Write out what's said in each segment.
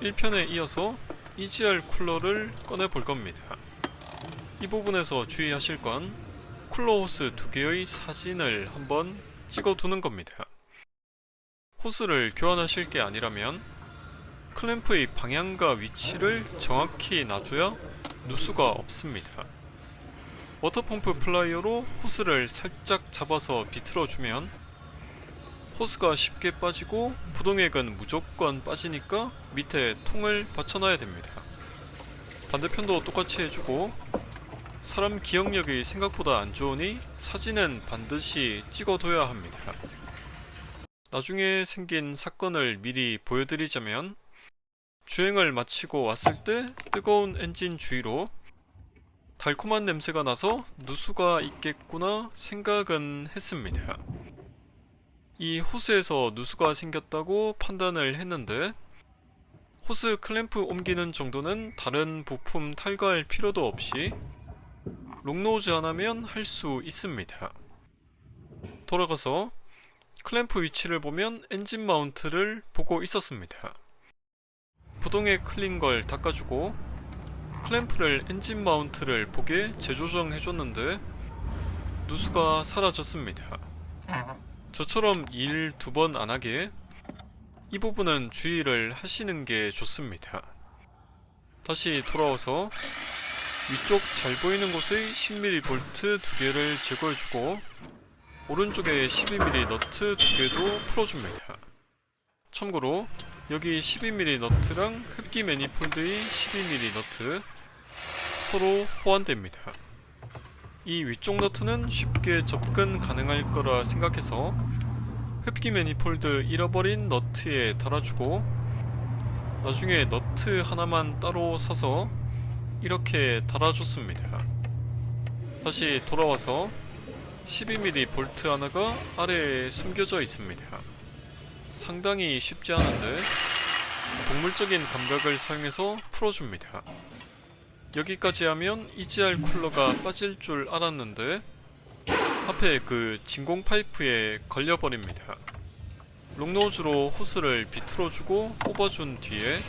1편에 이어서 EGR 쿨러를 꺼내 볼 겁니다. 이 부분에서 주의하실 건 쿨러 호스 두 개의 사진을 한번 찍어 두는 겁니다. 호스를 교환하실 게 아니라면 클램프의 방향과 위치를 정확히 놔줘야 누수가 없습니다. 워터펌프 플라이어로 호스를 살짝 잡아서 비틀어주면 호스가 쉽게 빠지고 부동액은 무조건 빠지니까 밑에 통을 받쳐놔야 됩니다. 반대편도 똑같이 해주고, 사람 기억력이 생각보다 안 좋으니 사진은 반드시 찍어둬야 합니다. 나중에 생긴 사건을 미리 보여드리자면, 주행을 마치고 왔을 때 뜨거운 엔진 주위로 달콤한 냄새가 나서 누수가 있겠구나 생각은 했습니다. 이 호스에서 누수가 생겼다고 판단을 했는데, 호스 클램프 옮기는 정도는 다른 부품 탈거할 필요도 없이 롱노즈 하나면 할 수 있습니다. 돌아가서 클램프 위치를 보면 엔진 마운트를 보고 있었습니다. 부동액 흘린 걸 닦아주고 클램프를 엔진 마운트를 보게 재조정해줬는데 누수가 사라졌습니다. 저처럼 일 2번 안하게 이 부분은 주의를 하시는 게 좋습니다. 다시 돌아와서 위쪽 잘 보이는 곳의 10mm 볼트 2개를 제거해주고 오른쪽에 12mm 너트 2개도 풀어줍니다. 참고로 여기 12mm 너트랑 흡기 매니폴드의 12mm 너트 서로 호환됩니다. 이 위쪽 너트는 쉽게 접근 가능할 거라 생각해서 흡기 매니폴드 잃어버린 너트에 달아주고, 나중에 너트 하나만 따로 사서 이렇게 달아줬습니다. 다시 돌아와서 12mm 볼트 하나가 아래에 숨겨져 있습니다. 상당히 쉽지 않은데 동물적인 감각을 사용해서 풀어줍니다. 여기까지 하면 EGR 쿨러가 빠질 줄 알았는데 앞에 그 진공 파이프에 걸려버립니다. 롱노즈로 호스를 비틀어주고 뽑아준 뒤에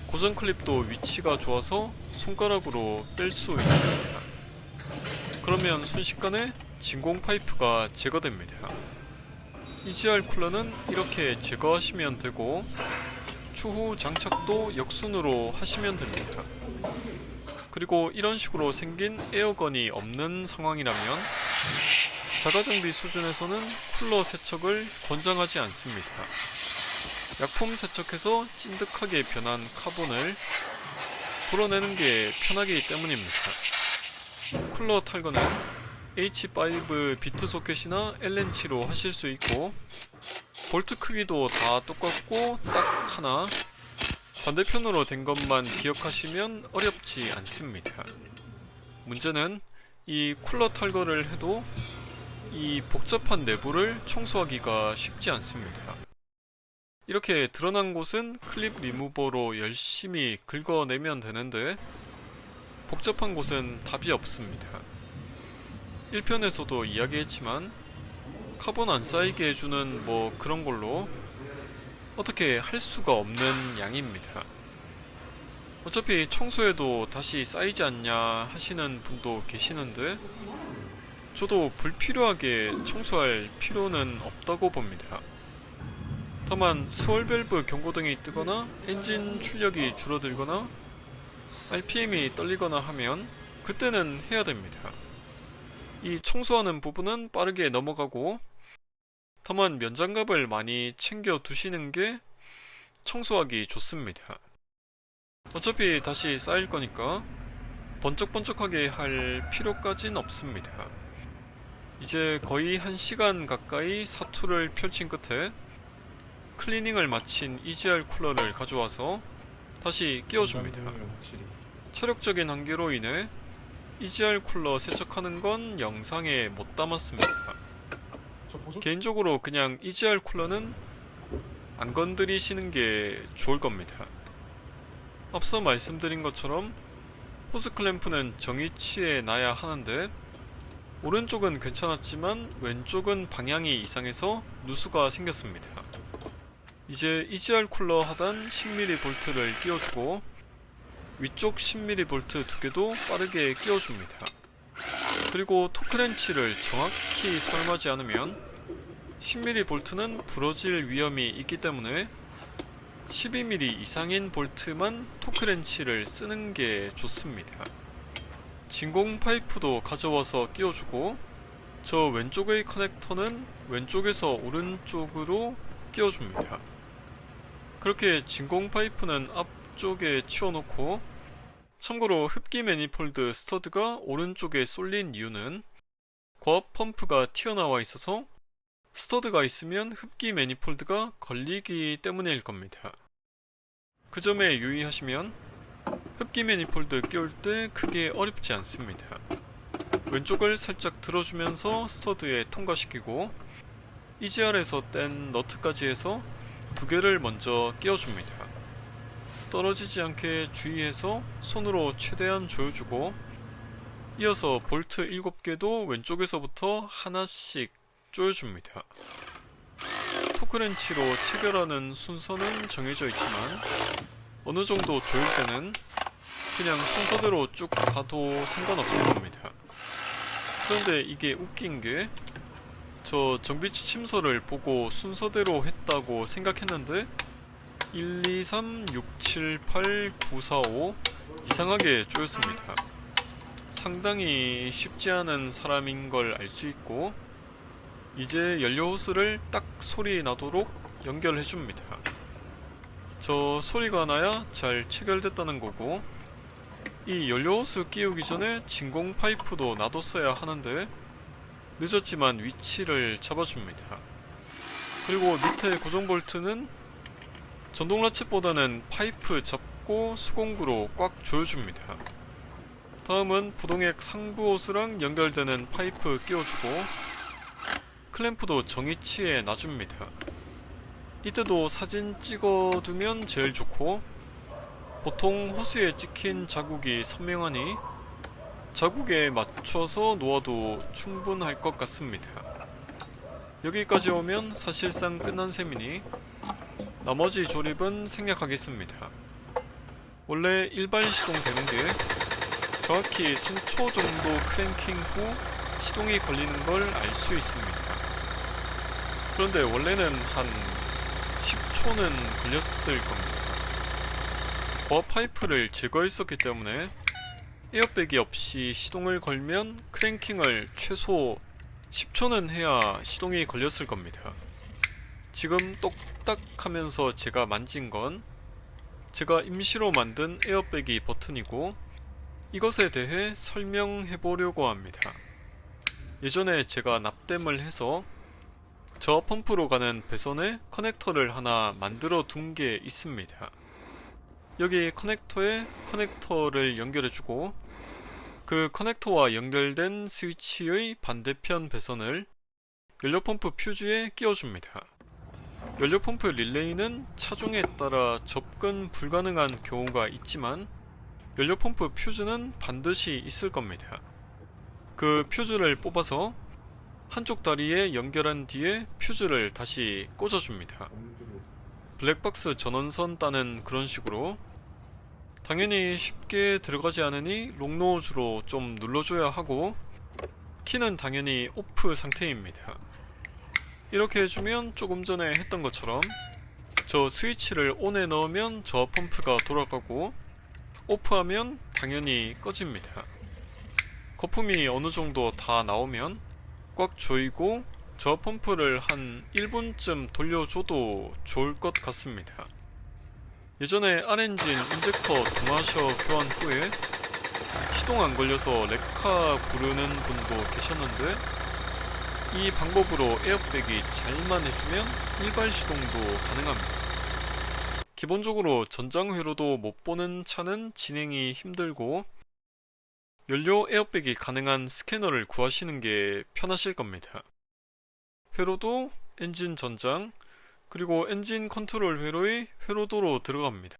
고정 클립도 위치가 좋아서 손가락으로 뺄 수 있습니다. 그러면 순식간에 진공 파이프가 제거됩니다. EGR 쿨러는 이렇게 제거하시면 되고, 추후 장착도 역순으로 하시면 됩니다. 그리고 이런 식으로 생긴 에어건이 없는 상황이라면 자가정비 수준에서는 쿨러 세척을 권장하지 않습니다. 약품 세척해서 찐득하게 변한 카본을 불어내는 게 편하기 때문입니다. 쿨러 탈거는 H5 비트 소켓이나 L렌치로 하실 수 있고, 볼트 크기도 다 똑같고 딱 하나, 반대편으로 된 것만 기억하시면 어렵지 않습니다. 문제는 이 쿨러 탈거를 해도 이 복잡한 내부를 청소하기가 쉽지 않습니다. 이렇게 드러난 곳은 클립 리무버로 열심히 긁어내면 되는데 복잡한 곳은 답이 없습니다. 1편에서도 이야기했지만 카본 안 쌓이게 해주는 뭐 그런 걸로 어떻게 할 수가 없는 양입니다. 어차피 청소해도 다시 쌓이지 않냐 하시는 분도 계시는데 저도 불필요하게 청소할 필요는 없다고 봅니다. 다만 스월 밸브 경고등이 뜨거나 엔진 출력이 줄어들거나 RPM이 떨리거나 하면 그때는 해야 됩니다. 이 청소하는 부분은 빠르게 넘어가고, 다만 면장갑을 많이 챙겨 두시는 게 청소하기 좋습니다. 어차피 다시 쌓일 거니까 번쩍번쩍하게 할 필요까진 없습니다. 이제 거의 1시간 가까이 사투를 펼친 끝에 클리닝을 마친 EGR 쿨러를 가져와서 다시 끼워줍니다. 체력적인 한계로 인해 EGR 쿨러 세척하는 건 영상에 못 담았습니다. 개인적으로 그냥 EGR 쿨러는 안 건드리시는 게 좋을 겁니다. 앞서 말씀드린 것처럼 호스 클램프는 정위치에 놔야 하는데 오른쪽은 괜찮았지만 왼쪽은 방향이 이상해서 누수가 생겼습니다. 이제 EGR 쿨러 하단 10mm 볼트를 끼워주고 위쪽 10mm 볼트 두 개도 빠르게 끼워줍니다. 그리고 토크렌치를 정확히 사용하지 않으면 10mm 볼트는 부러질 위험이 있기 때문에 12mm 이상인 볼트만 토크렌치를 쓰는 게 좋습니다. 진공 파이프도 가져와서 끼워주고 저 왼쪽의 커넥터는 왼쪽에서 오른쪽으로 끼워줍니다. 그렇게 진공 파이프는 앞쪽에 치워놓고, 참고로 흡기 매니폴드 스터드가 오른쪽에 쏠린 이유는 고압 펌프가 튀어나와 있어서 스터드가 있으면 흡기 매니폴드가 걸리기 때문일 겁니다. 그 점에 유의하시면 흡기 매니폴드 끼울 때 크게 어렵지 않습니다. 왼쪽을 살짝 들어주면서 스터드에 통과시키고 EGR에서 뗀 너트까지 해서 두 개를 먼저 끼워줍니다. 떨어지지 않게 주의해서 손으로 최대한 조여주고 이어서 볼트 7개도 왼쪽에서부터 하나씩 조여줍니다. 토크렌치로 체결하는 순서는 정해져 있지만 어느 정도 조일 때는 그냥 순서대로 쭉 가도 상관없을 겁니다. 그런데 이게 웃긴 게 저 정비 지침서를 보고 순서대로 했다고 생각했는데 1, 2, 3, 6, 7, 8, 9, 4, 5 이상하게 쪼였습니다. 상당히 쉽지 않은 사람인 걸 알 수 있고 이제 연료 호스를 딱 소리 나도록 연결해줍니다. 저 소리가 나야 잘 체결됐다는 거고 이 연료 호스 끼우기 전에 진공 파이프도 놔뒀어야 하는데 늦었지만 위치를 잡아줍니다. 그리고 밑에 고정 볼트는 전동 라쳇보다는 파이프 잡고 수공구로 꽉 조여줍니다. 다음은 부동액 상부 호스랑 연결되는 파이프 끼워주고 클램프도 정위치에 놔줍니다. 이때도 사진 찍어두면 제일 좋고 보통 호스에 찍힌 자국이 선명하니 자국에 맞춰서 놓아도 충분할 것 같습니다. 여기까지 오면 사실상 끝난 셈이니 나머지 조립은 생략하겠습니다. 원래 일발 시동되는 게 정확히 3초 정도 크랭킹 후 시동이 걸리는 걸 알 수 있습니다. 그런데 원래는 한 10초는 걸렸을 겁니다. 고압 파이프를 제거했었기 때문에 에어백이 없이 시동을 걸면 크랭킹을 최소 10초는 해야 시동이 걸렸을 겁니다. 지금 똑딱 하면서 제가 만진 건 제가 임시로 만든 에어백이 버튼이고 이것에 대해 설명해 보려고 합니다. 예전에 제가 납땜을 해서 저 펌프로 가는 배선에 커넥터를 하나 만들어 둔 게 있습니다. 여기 커넥터에 커넥터를 연결해주고 그 커넥터와 연결된 스위치의 반대편 배선을 연료펌프 퓨즈에 끼워줍니다. 연료펌프 릴레이는 차종에 따라 접근 불가능한 경우가 있지만 연료펌프 퓨즈는 반드시 있을 겁니다. 그 퓨즈를 뽑아서 한쪽 다리에 연결한 뒤에 퓨즈를 다시 꽂아줍니다. 블랙박스 전원선 따는 그런 식으로 당연히 쉽게 들어가지 않으니 롱노즈로 좀 눌러줘야 하고 키는 당연히 오프 상태입니다. 이렇게 해주면 조금 전에 했던 것처럼 저 스위치를 ON에 넣으면 저 펌프가 돌아가고 오프하면 당연히 꺼집니다. 거품이 어느 정도 다 나오면 꽉 조이고 저 펌프를 한 1분쯤 돌려줘도 좋을 것 같습니다. 예전에 R엔진 인젝터 동아셔 교환 후에 시동 안 걸려서 레카 부르는 분도 계셨는데 이 방법으로 에어백이 잘만 해주면 일발 시동도 가능합니다. 기본적으로 전장 회로도 못 보는 차는 진행이 힘들고 연료 에어백이 가능한 스캐너를 구하시는 게 편하실 겁니다. 회로도 엔진 전장 그리고 엔진 컨트롤 회로의 회로도로 들어갑니다.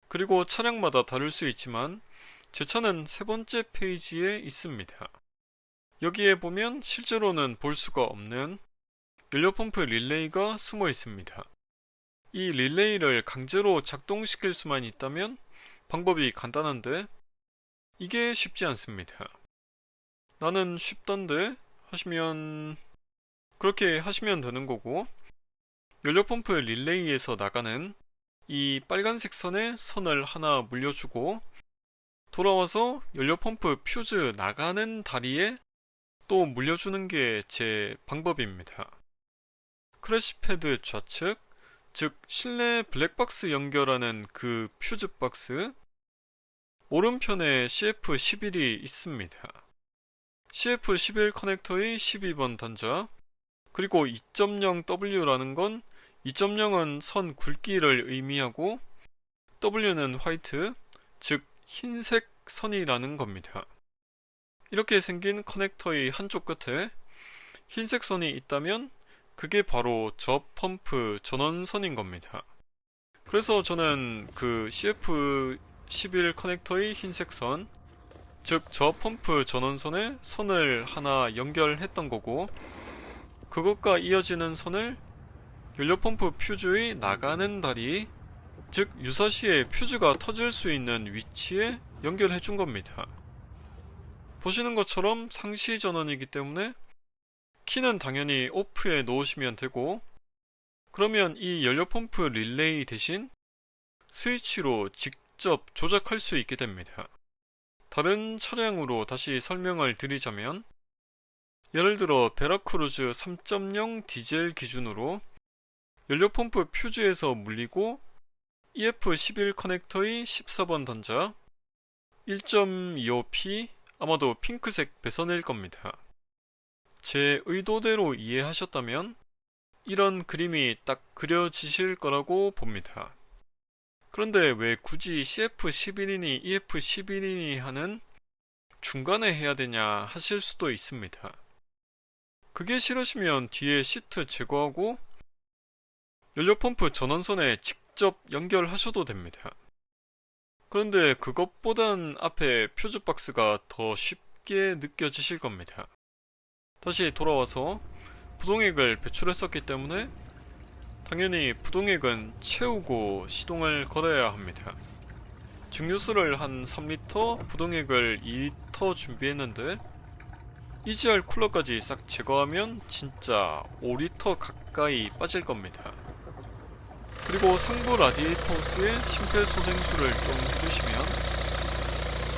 그리고 차량마다 다를 수 있지만 제 차는 세 번째 페이지에 있습니다. 여기에 보면 실제로는 볼 수가 없는 연료펌프 릴레이가 숨어 있습니다. 이 릴레이를 강제로 작동시킬 수만 있다면 방법이 간단한데 이게 쉽지 않습니다. 나는 쉽던데 하시면 그렇게 하시면 되는 거고, 연료펌프 릴레이에서 나가는 이 빨간색 선에 선을 하나 물려주고 돌아와서 연료펌프 퓨즈 나가는 다리에 또 물려주는 게 제 방법입니다. 크래시 패드 좌측, 즉 실내 블랙박스 연결하는 그 퓨즈 박스 오른편에 CF11이 있습니다. CF11 커넥터의 12번 단자, 그리고 2.0W라는 건 2.0은 선 굵기를 의미하고 W는 화이트, 즉 흰색 선이라는 겁니다. 이렇게 생긴 커넥터의 한쪽 끝에 흰색 선이 있다면 그게 바로 저 펌프 전원선인 겁니다. 그래서 저는 그 CF11 커넥터의 흰색 선, 즉 저 펌프 전원선에 선을 하나 연결했던 거고, 그것과 이어지는 선을 연료펌프 퓨즈의 나가는 다리, 즉 유사시에 퓨즈가 터질 수 있는 위치에 연결해 준 겁니다. 보시는 것처럼 상시 전원이기 때문에 키는 당연히 오프에 놓으시면 되고, 그러면 이 연료펌프 릴레이 대신 스위치로 직접 조작할 수 있게 됩니다. 다른 차량으로 다시 설명을 드리자면, 예를 들어 베라크루즈 3.0 디젤 기준으로 연료펌프 퓨즈에서 물리고 EF11 커넥터의 14번 단자 1.25P, 아마도 핑크색 배선일 겁니다. 제 의도대로 이해하셨다면 이런 그림이 딱 그려지실 거라고 봅니다. 그런데 왜 굳이 CF11이니 EF11이니 하는 중간에 해야 되냐 하실 수도 있습니다. 그게 싫으시면 뒤에 시트 제거하고 연료펌프 전원선에 직접 연결하셔도 됩니다. 그런데 그것보단 앞에 퓨즈 박스가 더 쉽게 느껴지실 겁니다. 다시 돌아와서 부동액을 배출했었기 때문에 당연히 부동액은 채우고 시동을 걸어야 합니다. 증류수를 한 3리터, 부동액을 2리터 준비했는데 EGR 쿨러까지 싹 제거하면 진짜 5리터 가까이 빠질 겁니다. 그리고 상부 라디에이터 호스에 심폐소생술을 좀 해주시면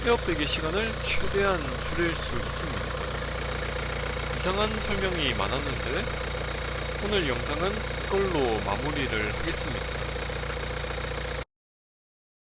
에어백의 시간을 최대한 줄일 수 있습니다. 이상한 설명이 많았는데 오늘 영상은 이걸로 마무리를 하겠습니다.